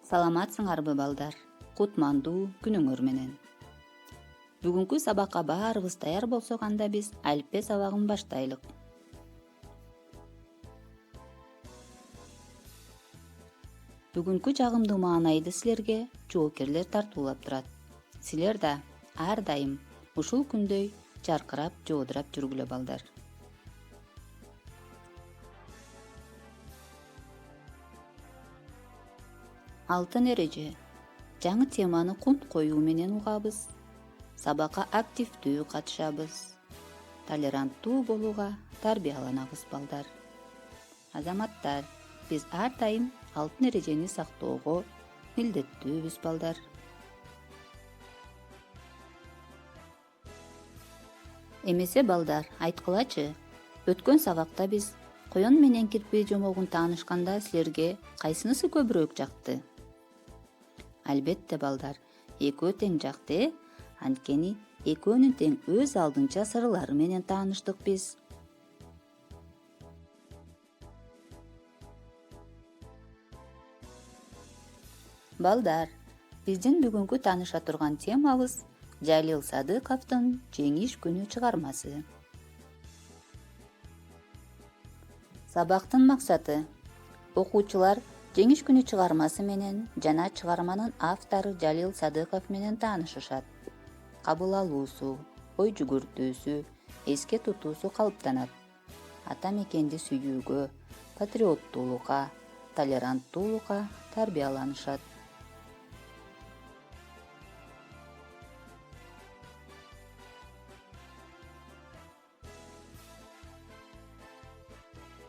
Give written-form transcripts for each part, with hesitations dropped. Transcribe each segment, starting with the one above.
Саламатсыңарбы балдар? Кутмандуу күнүңөр менен. Бүгүнкү сабакка баарыбыз даяр болсок, анда биз алифбе сабагын баштайлык. Бүгүнкү жагымдуу маанайды силерге жоокерлер тартуулап турат. Силер да ар дайым ушул күндөй жаркырап, жоодурап жүргүлө балдар. Алтын эреже. Жаңы теманы кунт коюу менен угабыз. Сабакка активдүү катышабыз. Толеранттуу болууга тарбияланабыз балдар. Азаматтар, биз ар дайым алтын эрежени сактоого милдеттүүбүз балдар. Эмесе балдар, айткылачы, өткөн сабакта биз коён менен кирпи жомогун таанышканда силерге кайсынысы көбүрөөк жакты? Албетте балдар, экөө тең жакты, анткени экөөнүн тең өз алдынча сырлары менен тааныштык биз. Балдар, биздин бүгүнкү тааныша турган темабыз Жалил Садыковдун Жеңиш күнү чыгармасы. Сабактын максаты: окуучулар Жеңиш күнү чыгармасы менен жана чыгарманын автору Жалил Садыков менен таанышышат. Кабыл алуусу, ой жүгүртүүсү, эске тутуусу калыптанат. Ата мекенди сүйүүгө, патриоттуулукка, толеранттуулукка тарбияланышат.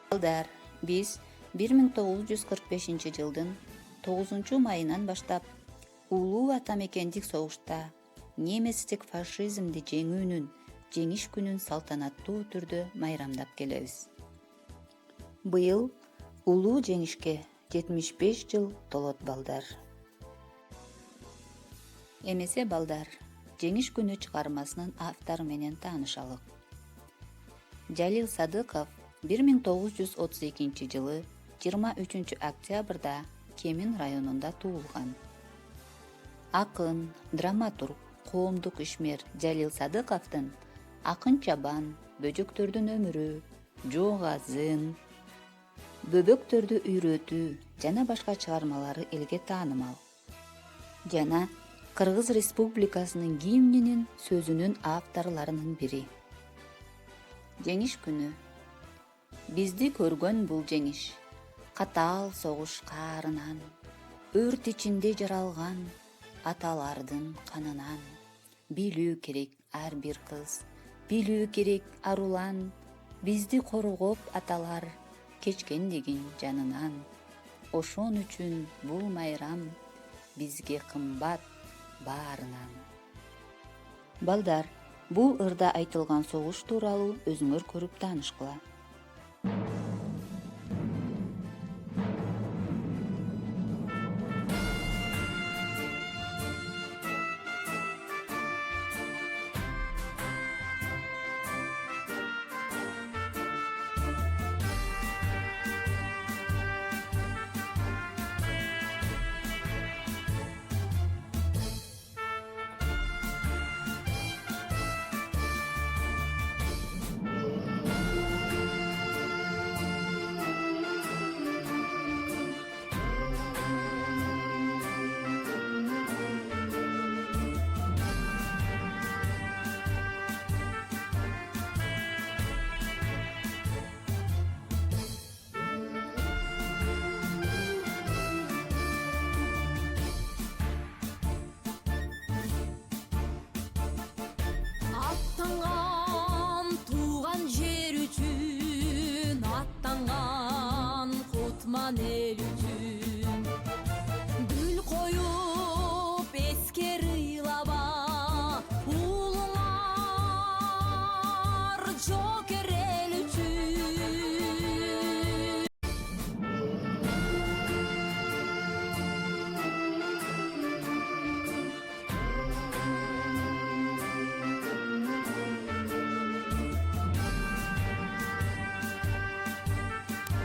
Балдар, биз 1945-жылдын 9-майынан баштап улуу ата мекендик согушта немецтик фашизмди жеңүүнүн Жеңиш күнүн салтанаттуу түрдө майрамдап келебиз. Быйыл улуу жеңишке 75 жыл толот балдар. Эмесе балдар, Жеңиш күнү чыгармасынын автору менен таанышалык. Жалил Садыков 1932 жылы 23 октябрда Кемин районунда туулган. Акын, драматург, коомдук ишмер Жалил Садыковдун Акын чабан, бөжөктөрдүн өмүрү, жоогазын, бөбөктөрдү үйрөтүү жана башка чыгармалары элге таанымал. Жана Кыргыз Республикасынын гимнинин сөзүнүн авторлорунун бири. Жеңиш күнү. Бизди көргөн бул жеңиш, катаал согуш каарынан, өрт ичинде жаралган аталардын канынан. Билүү керек ар бир кыз, билүү керек арулан, бизди коргоп аталар кечкендигин жанынан. Ошон үчүн бул майрам бизге кымбат баарынан. Балдар, бул ырда айтылган согуш тууралуу өзүңөр көрүп таанышкыла. Аттанган тууган жер үчүн, аттанган кутман эл үчүн, гүл коюп эске ыйлаба, уулуңар жоокер эл үчүн.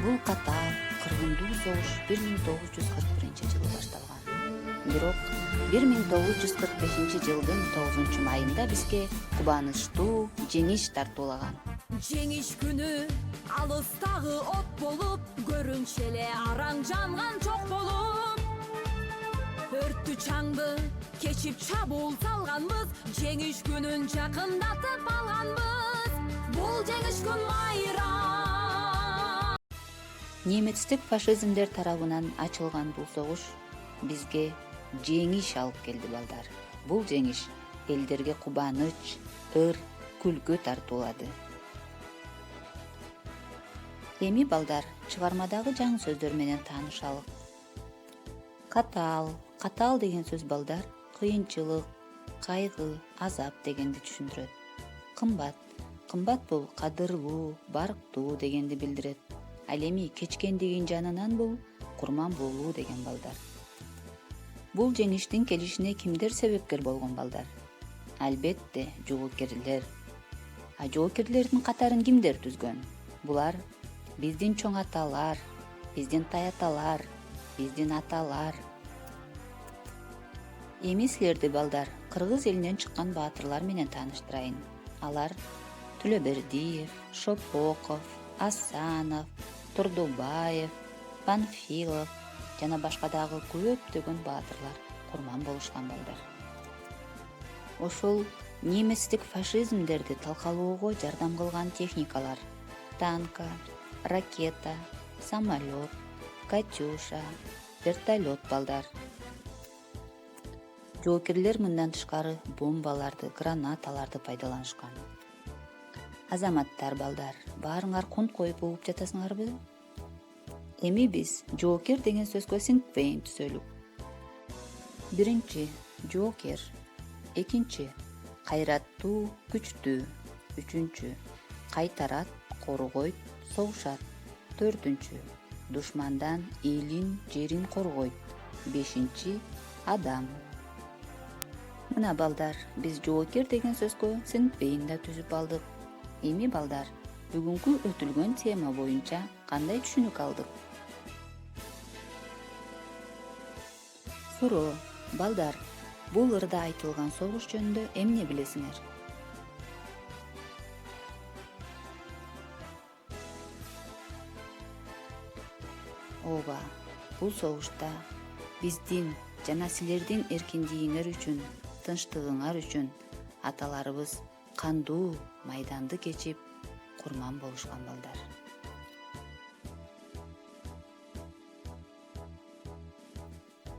Бул катаал uzундуу согуш 1941-жылы башталган. Бирок 1945-жылдын 9-майында бизге кубанычтуу жеңиш тартуулаган. Жеңиш күнү алыстагы от болуп, көрүнчү эле араң жанган чок болуп. Өрттү чаңды кечип чабуул салганбыз, жеңиш күнүн жакындатып алганбыз. Бул жеңиш күн майрам. Немецтик фашизмдер тарабынан ачылган бул согуш бизге жеңиш алып келди балдар. Бул жеңиш элдерге кубаныч, ыр, күлкү тартуулады. Эми балдар, чыгармадагы жаңы сөздөр менен таанышалык. Катаал деген сөз балдар кыйынчылык, кайгы, азап дегенди түшүндүрөт. Кымбат бул кадырлуу, барктуу дегенди билдирет. Ал эми кечкендигин жанынан бул курман болуу деген балдар. Бул жеңиштин келишине кимдер себепкер болгон балдар? Албетте, жоокерлер. Жоокерлердин катарын кимдер түзгөн? Булар биздин чоң аталар, биздин таяталар, биздин аталар. Эми силерди балдар кыргыз элинен чыккан баатырлар менен тааныштырайын. Алар Төлөбердиев, Шопоков, Асанов, Турдубаев, Панфилов жана башка дагы көптөгөн баатырлар курман болушкан балдар. Ошол немецтик фашизмдерди талкалоого жардам кылган техникалар: танка, ракета, самолет, катюша, вертолет балдар. Жоокерлер мындан тышкары бомбаларды, гранаталарды пайдаланышкан. Азаматтар балдар, баарыңар кунт коюп угуп жатасыңарбы? Эми биз жоокер деген сөзгө сиңиппейин түзөлүк. Биринчи — жоокер. Экинчи — кайраттуу, күчтүү. Үчүнчү — кайтарат, коргойт, согушат. Төртүнчү — душмандан элин, жерин коргойт. Бешинчи — адам. Мына балдар, биз жоокер деген сөзгө сиңиппейин да түзүп алдык. Эми балдар, бүгүнкү өтүлгөн тема боюнча кандай түшүнүк алдык? Суроо: балдар, бул ырда айтылган согуш жөнүндө эмне билесиңер? Ооба, бул согушта биздин жана силердин эркиндигиңер үчүн, тынчтыгыңар үчүн аталарыбыз кандуу майданды кечип курман болушкан балдар.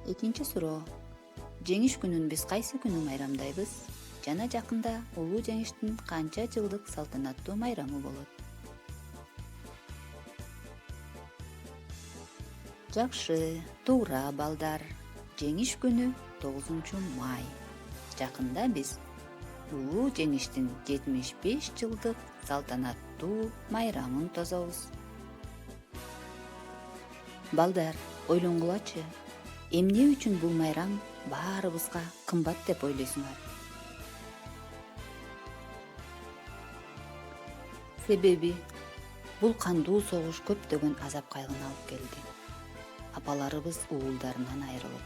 Экинчи суроо: жеңиш күнүн биз кайсы күнү майрамдайбыз жана жакында улуу жеңиштин канча жылдык салтанаттуу майрамы болот? Жакшы, туура балдар. Жеңиш күнү 9-май. Жакында биз улуу жеңиштин 75 жылдык салтанаттуу майрамын тособуз. Балдар, ойлонгулачы, эмне үчүн бул майрам баарыбызга кымбат деп ойлойсуңар? Себеби бул кандуу согуш көптөгөн азап кайгыны алып келди. Апаларыбыз уулдарынан айрылып,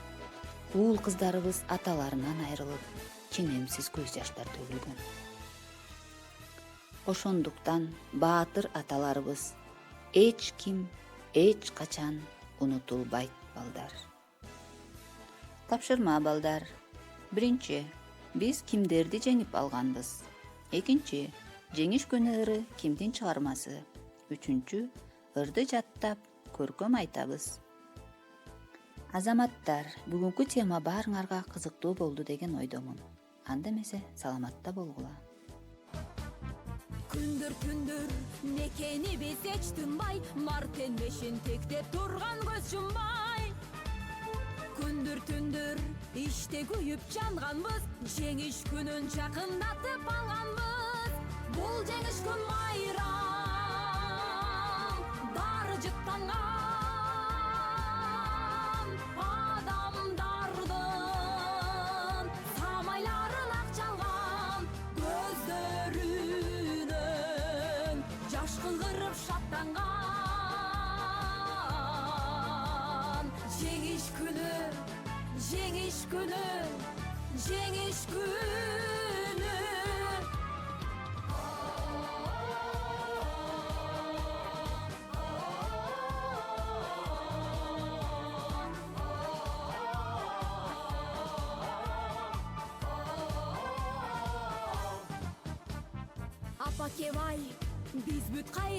уул кыздарыбыз аталарынан айрылып, ченемсиз көз жаштар төгүлгөн. Ошондуктан баатыр аталарыбыз эч ким, эч качан унутулбайт балдар. Тапшырма балдар. Биринчи, биз кимдерди жеңип алганбыз? Экинчи, жеңиш күнү ыры кимдин чыгармасы? Үчүнчү, ырды жаттап, көркөм айтабыз. Азаматтар, бүгүнкү тема баарыңарга кызыктуу болду деген ойдомун. Анда эмесе, саламатта болгула. Күндүр некени биз эч тынбай, мартенмешин тектеп турган көз жумбай. Күндүр иште күйүп жанганбыз, жеңиш күнүн жакындатып алганбыз. Бул жеңиш күн майрам, дары жыттанган адамдардын самайларын ак чалган, көздөрүнөн жаш кыгырып шаттанган. күнү, жеңиш күнү, жеңиш күнү. Апа кебай, биз бүт кайра